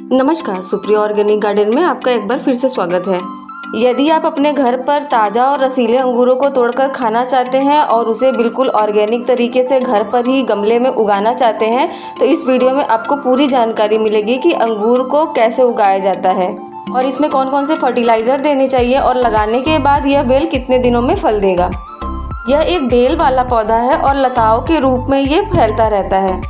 नमस्कार, Supriya organic garden में आपका एक बार फिर से स्वागत है। यदि आप अपने घर पर ताज़ा और रसीले अंगूरों को तोड़कर खाना चाहते हैं और उसे बिल्कुल ऑर्गेनिक तरीके से घर पर ही गमले में उगाना चाहते हैं तो इस वीडियो में आपको पूरी जानकारी मिलेगी कि अंगूर को कैसे उगाया जाता है और इसमें कौन कौन से फर्टिलाइज़र देने चाहिए और लगाने के बाद यह बेल कितने दिनों में फल देगा। यह एक बेल वाला पौधा है और लताओं के रूप में ये फैलता रहता है।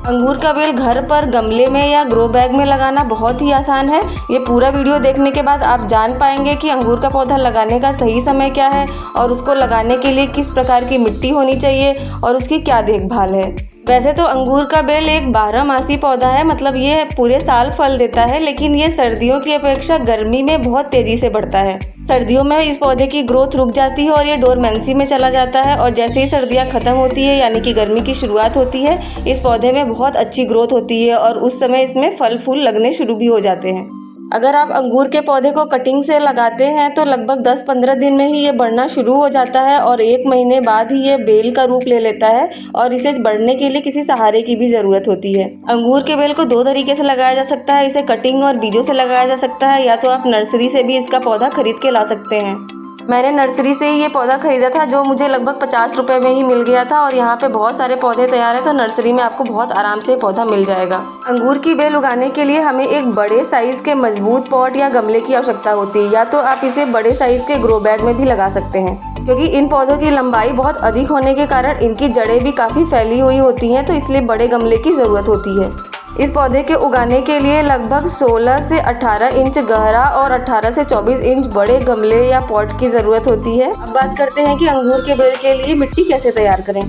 अंगूर का बेल घर पर गमले में या ग्रो बैग में लगाना बहुत ही आसान है। ये पूरा वीडियो देखने के बाद आप जान पाएंगे कि अंगूर का पौधा लगाने का सही समय क्या है और उसको लगाने के लिए किस प्रकार की मिट्टी होनी चाहिए और उसकी क्या देखभाल है। वैसे तो अंगूर का बेल एक 12 मासी पौधा है, मतलब ये पूरे साल फल देता है, लेकिन ये सर्दियों की अपेक्षा गर्मी में बहुत तेज़ी से बढ़ता है। सर्दियों में इस पौधे की ग्रोथ रुक जाती है और ये डोरमेंसी में चला जाता है और जैसे ही सर्दियां ख़त्म होती है यानी कि गर्मी की शुरुआत होती है, इस पौधे में बहुत अच्छी ग्रोथ होती है और उस समय इसमें फल फूल लगने शुरू भी हो जाते हैं। अगर आप अंगूर के पौधे को कटिंग से लगाते हैं तो लगभग 10-15 दिन में ही ये बढ़ना शुरू हो जाता है और 1 महीने बाद ही ये बेल का रूप ले लेता है और इसे बढ़ने के लिए किसी सहारे की भी ज़रूरत होती है। अंगूर के बेल को 2 तरीके से लगाया जा सकता है, इसे कटिंग और बीजों से लगाया जा सकता है या तो आप नर्सरी से भी इसका पौधा खरीद के ला सकते हैं। मैंने नर्सरी से ही ये पौधा खरीदा था जो मुझे लगभग 50 रुपये में ही मिल गया था और यहाँ पे बहुत सारे पौधे तैयार हैं, तो नर्सरी में आपको बहुत आराम से पौधा मिल जाएगा। अंगूर की बेल उगाने के लिए हमें एक बड़े साइज़ के मजबूत पॉट या गमले की आवश्यकता होती है, या तो आप इसे बड़े साइज़ के ग्रो बैग में भी लगा सकते हैं। क्योंकि इन पौधों की लंबाई बहुत अधिक होने के कारण इनकी जड़ें भी काफ़ी फैली हुई होती हैं, तो इसलिए बड़े गमले की ज़रूरत होती है। इस पौधे के उगाने के लिए लगभग 16 से 18 इंच गहरा और 18 से 24 इंच बड़े गमले या पॉट की ज़रूरत होती है। अब बात करते हैं कि अंगूर के बेल के लिए मिट्टी कैसे तैयार करें।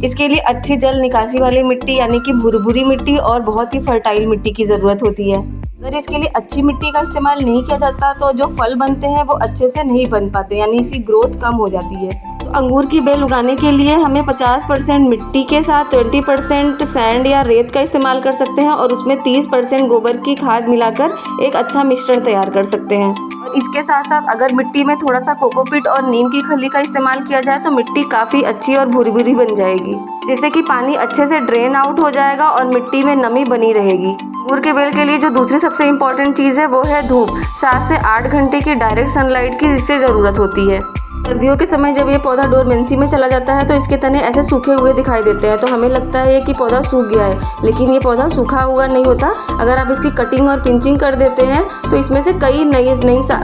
इसके लिए अच्छी जल निकासी वाली मिट्टी यानी कि भुरभुरी मिट्टी और बहुत ही फर्टाइल मिट्टी की ज़रूरत होती है। अगर इसके लिए अच्छी मिट्टी का इस्तेमाल नहीं किया जाता तो जो फल बनते हैं वो अच्छे से नहीं बन पाते, यानी इसकी ग्रोथ कम हो जाती है। अंगूर की बेल उगाने के लिए हमें 50% मिट्टी के साथ 20% सैंड या रेत का इस्तेमाल कर सकते हैं और उसमें 30% गोबर की खाद मिलाकर एक अच्छा मिश्रण तैयार कर सकते हैं। और इसके साथ साथ अगर मिट्टी में थोड़ा सा कोकोपीट और नीम की खली का इस्तेमाल किया जाए तो मिट्टी काफ़ी अच्छी और भुरी बन जाएगी, जिससे कि पानी अच्छे से ड्रेन आउट हो जाएगा और मिट्टी में नमी बनी रहेगी। अंगूर के बेल के लिए जो दूसरी सबसे इम्पोर्टेंट चीज़ है वो है धूप। 7 से 8 घंटे की डायरेक्ट सनलाइट की इससे ज़रूरत होती है। सर्दियों के समय जब ये पौधा डोरमेंसी में चला जाता है तो इसके तने ऐसे सूखे हुए दिखाई देते हैं, तो हमें लगता है कि पौधा सूख गया है, लेकिन ये पौधा सूखा हुआ नहीं होता। अगर आप इसकी कटिंग और पिंचिंग कर देते हैं तो इसमें से कई नई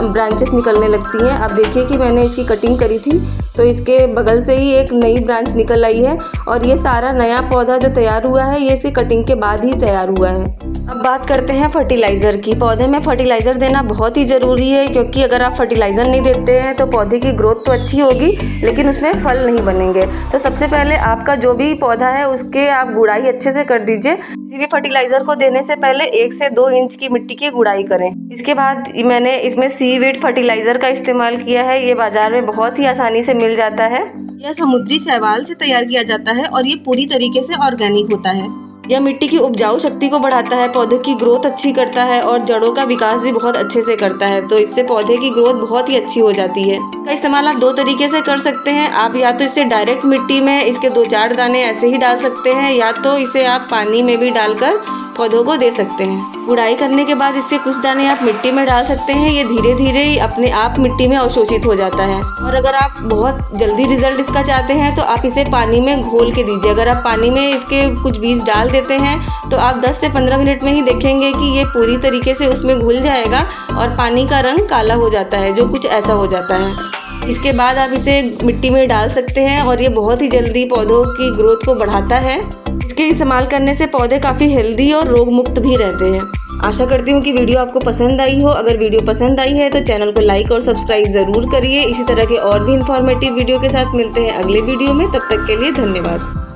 ब्रांचेस निकलने लगती हैं। आप देखिए कि मैंने इसकी कटिंग करी थी तो इसके बगल से ही एक नई ब्रांच निकल आई है और ये सारा नया पौधा जो तैयार हुआ है ये इसे कटिंग के बाद ही तैयार हुआ है। अब बात करते हैं फर्टिलाइज़र की। पौधे में फर्टिलाइज़र देना बहुत ही ज़रूरी है, क्योंकि अगर आप फर्टिलाइज़र नहीं देते हैं तो पौधे की ग्रोथ तो अच्छी होगी लेकिन उसमें फल नहीं बनेंगे। तो सबसे पहले आपका जो भी पौधा है उसके आप गुड़ाई अच्छे से कर दीजिए। किसी भी फर्टिलाइज़र को देने से पहले 1 से 2 इंच की मिट्टी की गुड़ाई करें। इसके बाद मैंने इसमें सीवीड फर्टिलाइज़र का इस्तेमाल किया है। ये बाज़ार में बहुत ही आसानी से मिल जाता है। यह समुद्री शैवाल से तैयार किया जाता है और ये पूरी तरीके से ऑर्गेनिक होता है। यह मिट्टी की उपजाऊ शक्ति को बढ़ाता है, पौधे की ग्रोथ अच्छी करता है और जड़ों का विकास भी बहुत अच्छे से करता है, तो इससे पौधे की ग्रोथ बहुत ही अच्छी हो जाती है। इसका इस्तेमाल आप 2 तरीके से कर सकते हैं। आप या तो इसे डायरेक्ट मिट्टी में इसके 2-4 दाने ऐसे ही डाल सकते हैं, या तो इसे आप पानी में भी डालकर पौधों को दे सकते हैं। गुड़ाई करने के बाद इससे कुछ दाने आप मिट्टी में डाल सकते हैं। ये धीरे धीरे ही अपने आप मिट्टी में अवशोषित हो जाता है। और अगर आप बहुत जल्दी रिजल्ट इसका चाहते हैं तो आप इसे पानी में घोल के दीजिए। अगर आप पानी में इसके कुछ बीज डाल देते हैं तो आप 10 से 15 मिनट में ही देखेंगे कि ये पूरी तरीके से उसमें घुल जाएगा और पानी का रंग काला हो जाता है, जो कुछ ऐसा हो जाता है। इसके बाद आप इसे मिट्टी में डाल सकते हैं और ये बहुत ही जल्दी पौधों की ग्रोथ को बढ़ाता है। इसके इस्तेमाल करने से पौधे काफ़ी हेल्दी और रोग मुक्त भी रहते हैं। आशा करती हूँ कि वीडियो आपको पसंद आई हो। अगर वीडियो पसंद आई है तो चैनल को लाइक और सब्सक्राइब ज़रूर करिए। इसी तरह के और भी इंफॉर्मेटिव वीडियो के साथ मिलते हैं अगले वीडियो में। तब तक के लिए धन्यवाद।